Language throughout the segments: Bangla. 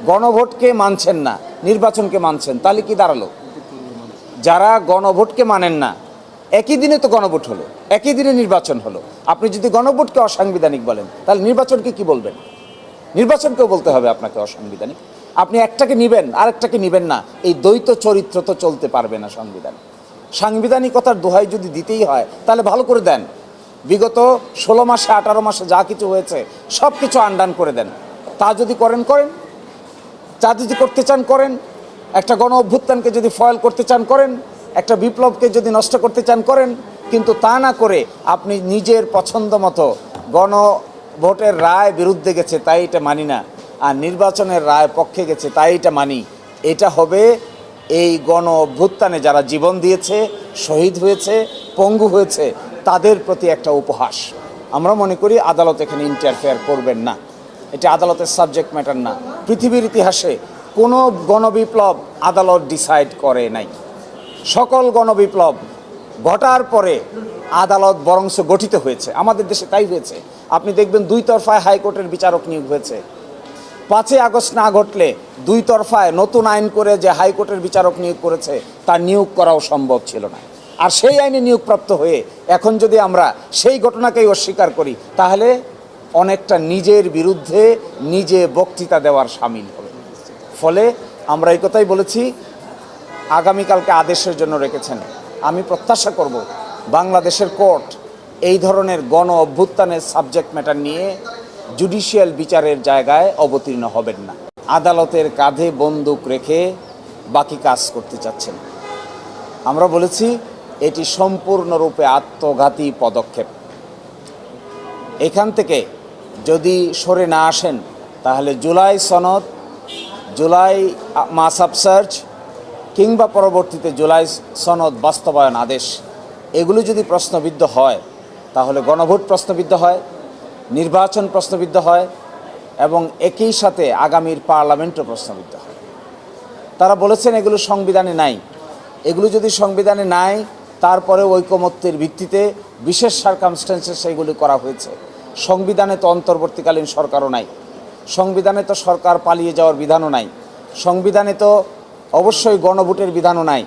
গণভোটকে মানছেন না, নির্বাচনকে মানছেন, তাহলে কি দাঁড়ালো? যারা গণভোটকে মানেন না, একই দিনে তো গণভোট হলো, একই দিনে নির্বাচন হলো। আপনি যদি গণভোটকে অসাংবিধানিক বলেন, তাহলে নির্বাচনকে কি বলবেন? নির্বাচনকেও বলতে হবে আপনাকে অসাংবিধানিক। আপনি একটাকে নিবেন, আরেকটাকে নিবেন না, এই দ্বৈত চরিত্র তো চলতে পারবে না সংবিধানে। সাংবিধানিকতার দোহাই যদি দিতেই হয়, তাহলে ভালো করে দেন। বিগত 16 মাসে 18 মাসে যা কিছু হয়েছে সব কিছু আন্ডান করে দেন। তা যদি করেন করেন, যা যদি করতে চান করেন, একটা গণ অভ্যুত্থানকে যদি ফয়েল করতে চান করেন, একটা বিপ্লবকে যদি নষ্ট করতে চান করেন, কিন্তু তা না করে আপনি নিজের পছন্দ মতো গণভোটের রায় বিরুদ্ধে গেছে তাই এটা মানি না, আর নির্বাচনের রায় পক্ষে গেছে তাই এটা মানি, এটা হবে এই গণ অভ্যুত্থানে যারা জীবন দিয়েছে, শহীদ হয়েছে, পঙ্গু হয়েছে, তাদের প্রতি একটা উপহাস। আমরা মনে করি আদালত এখানে ইন্টারফেয়ার করবেন না, এটা আদালতের সাবজেক্ট ম্যাটার না। পৃথিবীর ইতিহাসে কোনো গণবিপ্লব আদালত ডিসাইড করে নাই। সকল গণবিপ্লব ঘটার পরে আদালত বরংস গঠিত হয়েছে, আমাদের দেশে তাই হয়েছে। আপনি দেখবেন দুই তরফায় হাইকোর্টের বিচারক নিয়োগ হয়েছে। 5ই আগস্ট না ঘটলে দুই তরফায় নতুন আইন করে যে হাইকোর্টের বিচারক নিয়োগ করেছে তার নিয়োগ করাও সম্ভব ছিল না। আর সেই আইনে নিয়োগপ্রাপ্ত হয়ে এখন যদি আমরা সেই ঘটনাকেই অস্বীকার করি, তাহলে অনেকটা নিজের বিরুদ্ধে নিজে বক্তৃতা দেওয়ার শামিল হবে। ফলে আমরা এই কথাই বলেছি, আগামীকালকে আদেশের জন্য রেখেছেন। আমি প্রত্যাশা করব বাংলাদেশের কোর্ট এই ধরনের গণ অভ্যুত্থানের সাবজেক্ট ম্যাটার নিয়ে জুডিশিয়াল বিচারের জায়গায় অবতীর্ণ হবেন না। আদালতের কাঁধে বন্দুক রেখে বাকি কাজ করতে চাচ্ছেন। আমরা বলেছি এটি সম্পূর্ণরূপে আত্মঘাতী পদক্ষেপ। এখান থেকে যদি সরে না আসেন, তাহলে জুলাই সনদ, জুলাই মাস অফ সার্চ কিংবা পরবর্তীতে জুলাই সনদ বাস্তবায়ন আদেশ, এগুলো যদি প্রশ্নবিদ্ধ হয়, তাহলে গণভোট প্রশ্নবিদ্ধ হয়, নির্বাচন প্রশ্নবিদ্ধ হয়, এবং একই সাথে আগামীর পার্লামেন্টও প্রশ্নবিদ্ধ হয়। তারা বলেছেন এগুলো সংবিধানে নাই। এগুলো যদি সংবিধানে নাই, তারপরে ঐকমত্যের ভিত্তিতে বিশেষ সার্কামস্ট্যান্সে সেগুলি করা হয়েছে। সংবিধানে তো অন্তর্বর্তীকালীন সরকারও নাই, সংবিধানে তো সরকার পালিয়ে যাওয়ার বিধানও নাই, সংবিধানে তো অবশ্যই গণভোটের বিধানও নাই,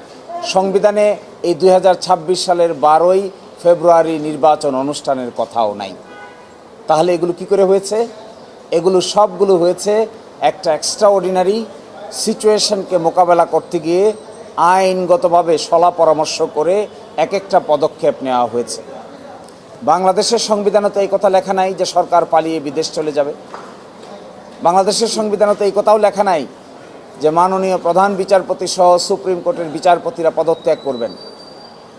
সংবিধানে এই 2026 সালের 12ই ফেব্রুয়ারি নির্বাচন অনুষ্ঠানের কথাও নাই। তাহলে এগুলো কি করে হয়েছে? এগুলো সবগুলো হয়েছে একটা এক্সট্রাঅর্ডিনারি সিচুয়েশনকে মোকাবেলা করতে গিয়ে আইনগতভাবে সলা পরামর্শ করে এক একটা পদক্ষেপ নেওয়া হয়েছে। বাংলাদেশের সংবিধানে তো এই কথা লেখা নাই যে সরকার পালিয়ে বিদেশ চলে যাবে। বাংলাদেশের সংবিধানে তো এই কথাও লেখা নাই যে মাননীয় প্রধান বিচারপতি সহ সুপ্রিম কোর্টের বিচারপতিরা পদত্যাগ করবেন।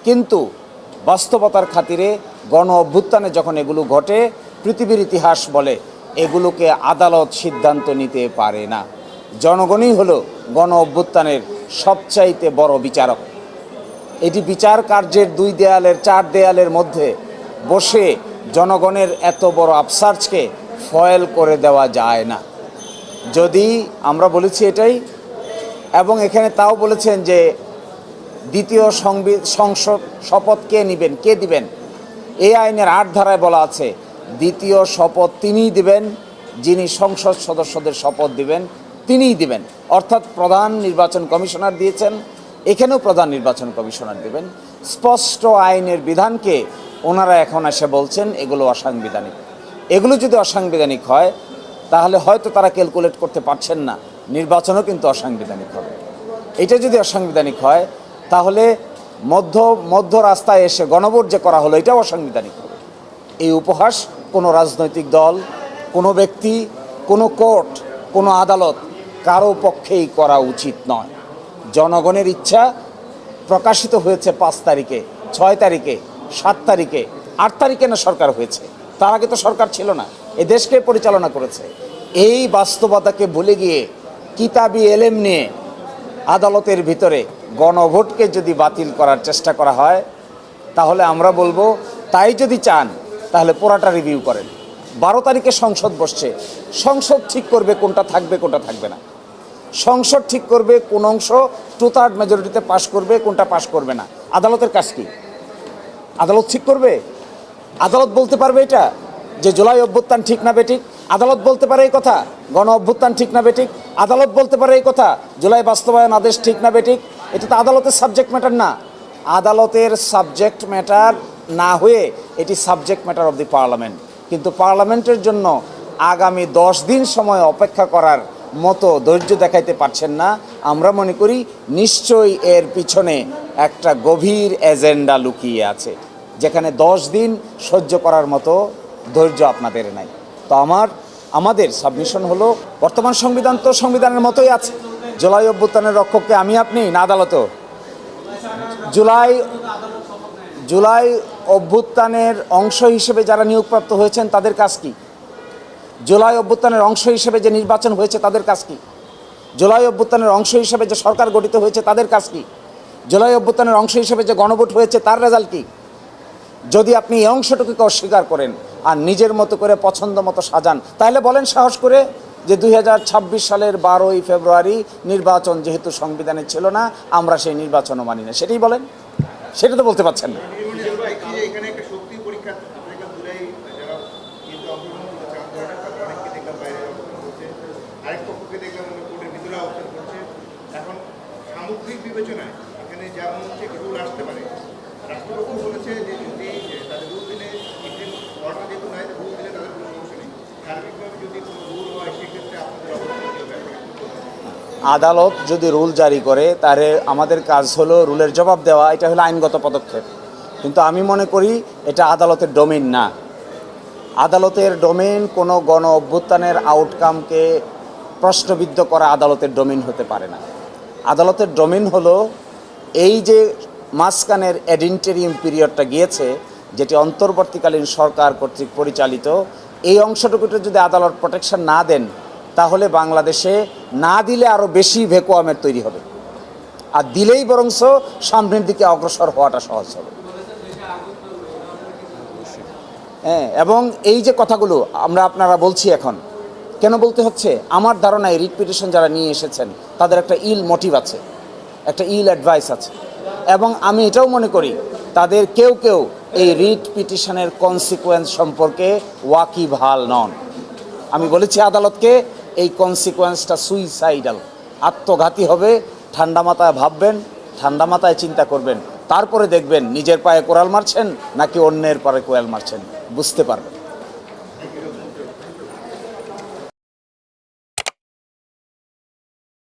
কিন্তু বাস্তবতার খাতিরে গণ অভ্যুত্থানে যখন এগুলো ঘটে, পৃথিবীর ইতিহাস বলে এগুলোকে আদালত সিদ্ধান্ত নিতে পারে না। জনগণই হলো গণ অভ্যুত্থানের সবচাইতে বড় বিচারক। এটি বিচার কার্যের 2 দেয়ালের 4 দেয়ালের মধ্যে বসে জনগণের এত বড় আফসার্জকে ফয়েল করে দেওয়া যায় না। যদি আমরা বলেছি এটাই, এবং এখানে তাও বলেছেন যে দ্বিতীয় সংসদ শপথ কে নেবেন, কে দিবেন? এই আইনের 8 ধারায় বলা আছে দ্বিতীয় শপথ তিনিই দিবেন, যিনি সংসদ সদস্যদের শপথ দিবেন তিনিই দিবেন। অর্থাৎ প্রধান নির্বাচন কমিশনার দিয়েছেন, এখানেও প্রধান নির্বাচন কমিশনার দিবেন। স্পষ্ট আইনের বিধানকে ওনারা এখন এসে বলছেন এগুলো অসাংবিধানিক। এগুলো যদি অসাংবিধানিক হয়, তাহলে হয়তো তারা ক্যালকুলেট করতে পারছেন না নির্বাচনও কিন্তু অসাংবিধানিক হবে। এটা যদি অসাংবিধানিক হয়, তাহলে মধ্য রাস্তায় এসে গণভোট যে করা হলো এটাও অসাংবিধানিক হবে। এই উপহাস কোনো রাজনৈতিক দল, কোনো ব্যক্তি, কোনো কোর্ট, কোনো আদালত কারো পক্ষেই করা উচিত নয়। জনগণের ইচ্ছা প্রকাশিত হয়েছে 5 তারিখে, 6 তারিখে, 7 তারিখে, 8 তারিখে না সরকার হয়েছে, তার আগে তো সরকার ছিল না, এ দেশকে পরিচালনা করেছে। এই বাস্তবতাকে ভুলে গিয়ে কিতাবি এলেম নিয়ে আদালতের ভিতরে গণভোটকে যদি বাতিল করার চেষ্টা করা হয়, তাহলে আমরা বলবো তাই যদি চান তাহলে পুরাটা রিভিউ করেন। 12 তারিখে সংসদ বসছে, সংসদ ঠিক করবে কোনটা থাকবে কোনটা থাকবে না। সংসদ ঠিক করবে কোন অংশ 2/3 মেজরিটিতে পাশ করবে, কোনটা পাশ করবে না। আদালতের কাজ কি? আদালত ঠিক করবে? আদালত বলতে পারবে এটা যে জুলাই অভ্যুত্থান ঠিক না বেঠিক? আদালত বলতে পারে এই কথা গণ অভ্যুত্থান ঠিক না বেঠিক, আদালত বলতে পারে এই কথা জুলাই বাস্তবায়ন আদেশ ঠিক না বেঠিক। এটা তো আদালতের সাবজেক্ট ম্যাটার না। আদালতের সাবজেক্ট ম্যাটার না হয়ে এটি subject matter of the parliament. কিন্তু পার্লামেন্টের জন্য আগামী 10 দিন সময় অপেক্ষা করার মতো ধৈর্য দেখাইতে পারছেন না। আমরা মনে করি নিশ্চয়ই এর পিছনে একটা গভীর এজেন্ডা লুকিয়ে আছে, যেখানে 10 দিন সহ্য করার মতো ধৈর্য আপনাদের নাই। তো আমাদের সাবমিশন হলো, বর্তমান সংবিধান তো সংবিধানের মতোই আছে। জুলাই অভ্যুত্থানের রক্ষককে আমি আপনি না আদালতও। জুলাই অভ্যুত্থানের অংশ হিসেবে যারা নিয়োগপ্রাপ্ত হয়েছেন তাদের কাজ কি? জুলাই অভ্যুত্থানের অংশ হিসেবে যে নির্বাচন হয়েছে তাদের কাজ কি? জুলাই অভ্যুত্থানের অংশ হিসেবে যে সরকার গঠিত হয়েছে তাদের কাজ কি? জুলাই অভ্যুত্থানের অংশ হিসেবে যে গণভোট হয়েছে তার রেজাল্ট কি? যদি আপনি এই অংশটুকুকে অস্বীকার করেন আর নিজের মতো করে পছন্দ মতো সাজান, তাহলে বলেন সাহস করে যে 2026 সালের 12ই ফেব্রুয়ারি নির্বাচন যেহেতু সংবিধানে ছিল না, আমরা সেই নির্বাচনও মানি না, সেটাই বলেন। সেটা তো বলতে পারছেন না। এখন সামগ্রিক বিবেচনায় এখানে যেমন হচ্ছে রুল আসতে পারে, রাষ্ট্রপতি বলেছে যে যদি তাদের রুল দিলে ইন্ডিয়ান অর্ডার যেহেতু নাই, রুল দিলে তাদের কোনো সমস্যা নেই। সার্বিকভাবে যদি কোনো রুল হয় সেক্ষেত্রে আপনাদের অবস্থা কী হবে? আদালত যদি রুল জারি করে তাহলে আমাদের কাজ হলো রুলের জবাব দেওয়া, এটা হলো আইনগত পদক্ষেপ। কিন্তু আমি মনে করি এটা আদালতের ডোমেইন না। আদালতের ডোমেইন কোনো গণ অভ্যুত্থানের আউটকামকে প্রশ্নবিদ্ধ করা আদালতের ডোমেইন হতে পারে না। আদালতের ডোমেইন হলো এই যে মাঝখানের অ্যাডিন্টেরিয়াম পিরিয়ডটা গিয়েছে, যেটি অন্তর্বর্তীকালীন সরকার কর্তৃক পরিচালিত, এই অংশটুকুতে যদি আদালত প্রোটেকশন না দেন তাহলে বাংলাদেশে না দিলে আরও বেশি ভ্যাকুয়ামের তৈরি হবে, আর দিলেই বরংস সামনের দিকে অগ্রসর হওয়াটা সহজ হবে। হ্যাঁ, এবং এই যে কথাগুলো আপনারা বলছি এখন কেন বলতে হচ্ছে, আমার ধারণা এই রিট পিটিশন যারা নিয়ে এসেছেন তাদের একটা ইল মোটিভ আছে, একটা ইল অ্যাডভাইস আছে, এবং আমি এটাও মনে করি তাদের কেউ কেউ এই রিট পিটিশনের কনসিকুয়েন্স সম্পর্কে ওয়াকিবহাল নন। আমি বলেছি আদালতকে এই কনসিকুয়েন্সটা সুইসাইডাল, আত্মঘাতী হবে। ঠান্ডা মাথায় ভাববেন, ঠান্ডা মাথায় চিন্তা করবেন, তারপরে দেখবেন নিজের পায়ে কোরাল মারছেন নাকি অন্যের পায়ে কোরাল মারছেন, বুঝতে পারবেন।